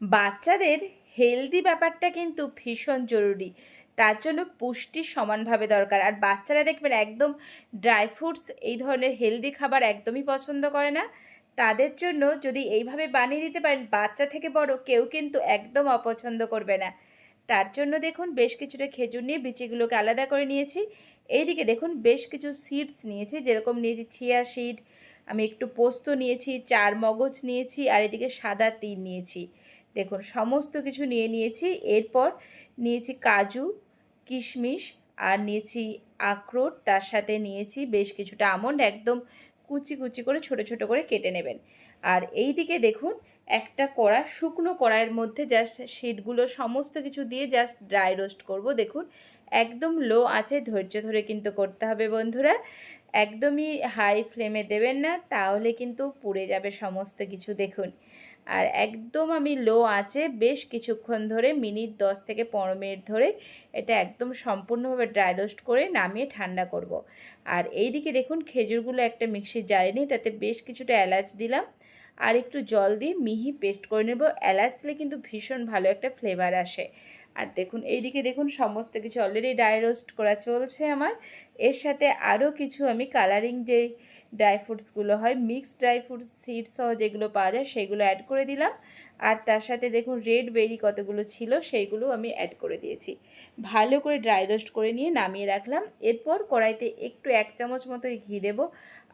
বাচ্চাদের হেলদি ব্যাপারটা কিন্তু ভীষণ জরুরি। তার জন্য পুষ্টি সমানভাবে দরকার। আর বাচ্চারা দেখবেন একদম ড্রাই ফ্রুটস এই ধরনের হেলদি খাবার একদমই পছন্দ করে না। তাদের জন্য যদি এইভাবে বানিয়ে দিতে পারেন, বাচ্চা থেকে বড় কেউ কিন্তু একদম অপছন্দ করবে না। তার জন্য দেখুন বেশ কিছুটা খেজুর নিয়ে বিচিগুলোকে আলাদা করে নিয়েছি। এইদিকে দেখুন বেশ কিছু সিডস নিয়েছি, যেরকম নিয়েছি চিয়া সিড, আমি একটু পোস্ত নিয়েছি, চার মগজ নিয়েছি, আর এদিকে সাদা তিল নিয়েছি। দেখুন সমস্ত কিছু নিয়ে নিয়েছি। এরপর নিয়েছি কাজু, কিশমিশ, আর নিয়েছি আখরোট, তার সাথে নিয়েছি বেশ কিছুটা আমন্ড, একদম কুচি কুচি করে ছোট ছোট করে কেটে নেবেন। আর এই দিকে দেখুন একটা কড়া, শুকনো কড়াইয়ের মধ্যে জাস্ট শিটগুলো সমস্ত কিছু দিয়ে জাস্ট ড্রাই রোস্ট করব। দেখুন একদম লো আঁচে ধৈর্য ধরে কিন্তু করতে হবে বন্ধুরা, একদমই হাই ফ্লেমে দেবেন না, তাহলে কিন্তু পুড়ে যাবে সমস্ত কিছু। দেখুন আর একদম আমি লো আঁচে বেশ কিছুক্ষণ ধরে, মিনিট 10 থেকে 15 মিনিট ধরে এটা একদম সম্পূর্ণভাবে ড্রাই রোস্ট করে নামিয়ে ঠান্ডা করব। আর এই দিকে দেখুন খেজুরগুলো একটা মিক্সির জারে নিয়ে তাতে বেশ কিছুটা এলাচ দিলাম, আর একটু জল দিয়ে মিহি পেস্ট করে নেব। এলাচ দিলে কিন্তু ভীষণ ভালো একটা ফ্লেভার আসে। আর দেখুন এইদিকে দেখুন সমস্ত কিছু অলরেডি ড্রাই রোস্ট করা চলছে আমার। এর সাথে আরও কিছু আমি কালারিং যে ড্রাই ফ্রুটসগুলো হয়, মিক্সড ড্রাই ফ্রুটস সিড সহ যেগুলো পাওয়া যায় সেগুলো অ্যাড করে দিলাম। আর তার সাথে দেখুন রেড বেরি কতগুলো ছিল সেইগুলো আমি অ্যাড করে দিয়েছি। ভালো করে ড্রাই রোস্ট করে নিয়ে নামিয়ে রাখলাম। এরপর কড়াইতে একটু 1 চামচ মতো ঘি দেবো।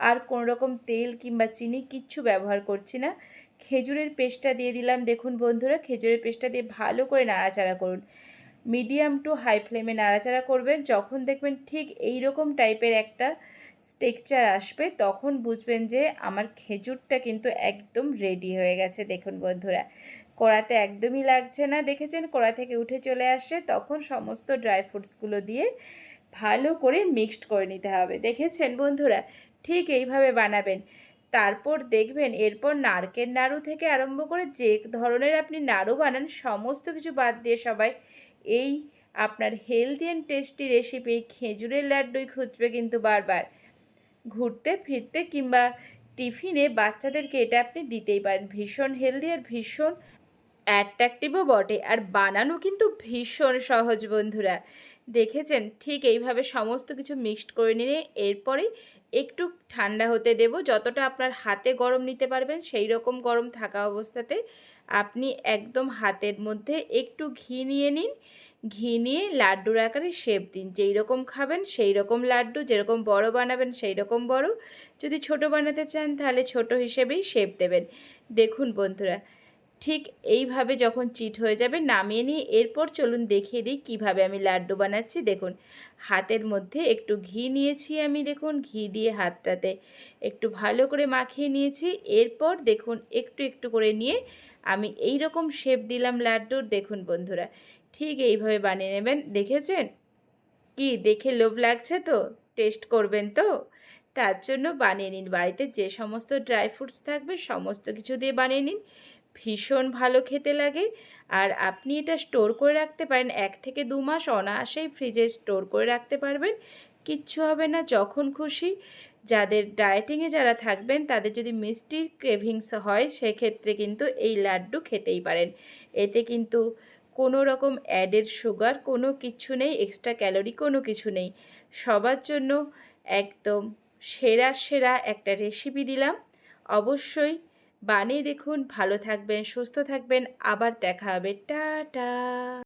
আর কোনো রকম তেল কিংবা চিনি কিচ্ছু ব্যবহার করছি না। খেজুরের পেস্টটা দিয়ে দিলাম। দেখুন বন্ধুরা খেজুরের পেস্টটা দিয়ে ভালো করে নাড়াচাড়া করুন, মিডিয়াম টু হাই ফ্লেমে নাড়াচাড়া করবেন। যখন দেখবেন ঠিক এই রকম টাইপের একটা টেক্সচার আসবে, তখন বুঝবেন যে আমার খেজুরটা কিন্তু একদম রেডি হয়ে গেছে। দেখুন বন্ধুরা কড়াতে একদমই লাগছে না, দেখেছেন কড়া থেকে উঠে চলে আসছে। তখন সমস্ত ড্রাই ফ্রুটসগুলো দিয়ে ভালো করে মিক্সড করে নিতে হবে। দেখেছেন বন্ধুরা ঠিক এইভাবে বানাবেন। তারপর দেখবেন এরপর নারকেল নাড়ু থেকে আরম্ভ করে যে ধরনের আপনি নাড়ু বানান সমস্ত কিছু বাদ দিয়ে সবাই এই আপনার হেলদি অ্যান্ড টেস্টি রেসিপি খেজুরের লাড্ডুই খুঁজবে কিন্তু বারবার। ঘুরতে ফিরতে কিংবা টিফিনে বাচ্চাদেরকে এটা আপনি দিতেই পারেন। ভীষণ হেলদি আর ভীষণ অ্যাট্রাকটিভও বটে, আর বানানো কিন্তু ভীষণ সহজ বন্ধুরা। দেখেছেন ঠিক এইভাবে সমস্ত কিছু মিক্সড করে নিয়ে এরপরে একটু ঠান্ডা হতে দেব। যতটা আপনার হাতে গরম নিতে পারবেন সেই রকম গরম থাকা অবস্থাতে আপনি একদম হাতের মধ্যে একটু ঘি নিয়ে নিন। ঘি নিয়ে লাড্ডুর আকারে শেপ দিন, যেই রকম খাবেন সেই রকম লাড্ডু, যেরকম বড় বানাবেন সেই রকম বড়, যদি ছোট বানাতে চান তাহলে ছোট হিসেবেই শেপ দেবেন। দেখুন বন্ধুরা ঠিক এইভাবে যখন চিট হয়ে যাবে নামিয়ে নিয়ে এরপর চলুন দেখিয়ে দিই কীভাবে আমি লাড্ডু বানাচ্ছি। দেখুন হাতের মধ্যে একটু ঘি নিয়েছি আমি, দেখুন ঘি দিয়ে হাতটাতে একটু ভালো করে মাখিয়ে নিয়েছি। এরপর দেখুন একটু একটু করে নিয়ে আমি এই রকম শেপ দিলাম লাড্ডুর। দেখুন বন্ধুরা ঠিক এইভাবে বানিয়ে নেবেন। দেখেছেন কি দেখে লোভ লাগছে তো? টেস্ট করবেন তো? তার জন্য বানিয়ে নিন বাড়িতে, যে সমস্ত ড্রাই ফ্রুটস থাকবে সমস্ত কিছু দিয়ে বানিয়ে নিন, ভীষণ ভালো খেতে লাগে। আর আপনি এটা স্টোর করে রাখতে পারেন 1 থেকে 2 মাস অনায়াসেই ফ্রিজে স্টোর করে রাখতে পারবেন, কিচ্ছু হবে না। যখন খুশি যাদের ডায়েটিংয়ে যারা থাকবেন তাদের যদি মিষ্টির ক্রেভিংস হয় সেক্ষেত্রে কিন্তু এই লাড্ডু খেতেই পারেন। এতে কিন্তু কোনো রকম অ্যাডেড সুগার কোনো কিচ্ছু নেই, এক্সট্রা ক্যালোরি কোনো কিছু নেই। সবার জন্য একদম সেরা সেরা একটা রেসিপি দিলাম। অবশ্যই বানিয়ে দেখুন, ভালো থাকবেন, সুস্থ থাকবেন, আবার দেখা হবে। টাটা।